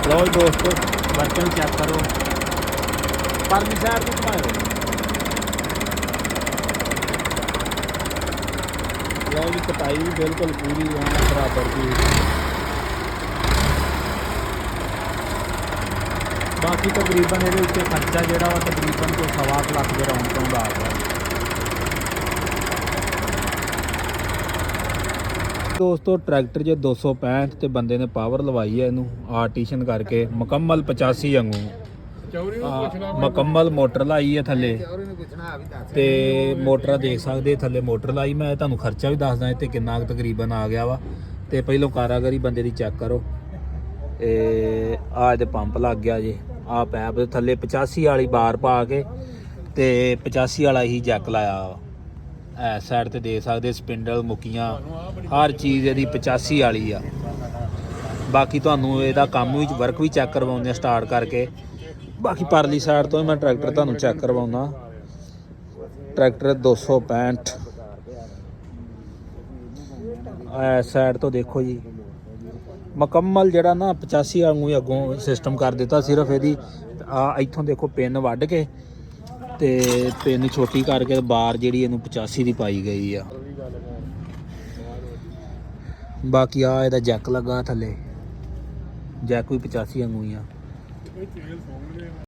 लो जी दोस्तों बर्तन चेक करो परली साइड तो घुमाओ। लो जी कटाई भी बिल्कुल पूरी बराबर की। बाकी तकरीबन ये खर्चा जोड़ा वा तकरीबन कोई 1.25 लाख के राउंड तो आ गया। दोस्तों ट्रैक्टर जो 265 ਤੇ ਬੰਦੇ ਨੇ ਪਾਵਰ ਲਵਾਈ ਹੈ ਇਹਨੂੰ ਆਰਟੀਸ਼ਨ ਕਰਕੇ ਮੁਕੰਮਲ 85 ਵਾਂਗੂ ਮੁਕੰਮਲ ਮੋਟਰ ਲਾਈ ਹੈ ਥੱਲੇ ਤੇ ਮੋਟਰ ਦੇਖ ਸਕਦੇ ਥੱਲੇ ਮੋਟਰ ਲਾਈ। ਮੈਂ ਤੁਹਾਨੂੰ ਖਰਚਾ ਵੀ ਦੱਸਦਾ ਇੱਥੇ ਕਿੰਨਾ ਤਕਰੀਬਨ ਆ ਗਿਆ ਵਾ। ਤੇ ਪਹਿਲੋਂ ਕਾਰਾਗਰੀ ਬੰਦੇ ਦੀ ਚੈੱਕ ਕਰੋ। ਇਹ ਆਹ ਤੇ ਪੰਪ ਲੱਗ ਗਿਆ ਜੀ। ਆਹ ਪੈਪ ਦੇ ਥੱਲੇ 85 ਵਾਲੀ ਬਾਰ ਪਾ ਕੇ ਤੇ 85 ਵਾਲਾ ਹੀ ਜੈਕ ਲਾਇਆ ਵਾ। ਇਸ ਸਾਈਡ ਤੇ ਦੇ ਸਕਦੇ ਸਪਿੰਡਲ ਮੁੱਕੀਆਂ ਹਰ ਚੀਜ਼ ਇਹਦੀ 85 ਵਾਲੀ ਆ। ਬਾਕੀ ਤੁਹਾਨੂੰ ਇਹਦਾ ਕੰਮ ਵਿੱਚ ਵਰਕ ਵੀ ਚੈੱਕ ਕਰਵਾਉਂਦੇ ਸਟਾਰਟ ਕਰਕੇ। ਬਾਕੀ ਪਰਲੀ ਸਾਈਡ ਤੋਂ ਮੈਂ ਟਰੈਕਟਰ ਤੁਹਾਨੂੰ ਚੈੱਕ ਕਰਵਾਉਣਾ। ਟਰੈਕਟਰ 265 ਇਸ ਸਾਈਡ ਤੋਂ ਦੇਖੋ ਜੀ ਮੁਕੰਮਲ ਜਿਹੜਾ ਨਾ 85 ਵਾਂਗੂ ਹੀ ਅੱਗੋਂ ਸਿਸਟਮ ਕਰ ਦਿੱਤਾ। ਸਿਰਫ ਇਹਦੀ ਆ ਇੱਥੋਂ ਦੇਖੋ ਪਿੰਨ ਵੱਢ ਕੇ ਤੇ ਪਿੰਨ ਛੋਟੀ ਕਰਕੇ ਬਾਰ ਜਿਹੜੀ ਇਹਨੂੰ 85 ਦੀ ਪਾਈ ਗਈ ਆ। ਬਾਕੀ ਆ ਇਹਦਾ ਜੈਕ ਲੱਗਾ ਥੱਲੇ, ਜੈਕ ਵੀ 85 ਵਾਂਗੂ ਹੀ ਆ।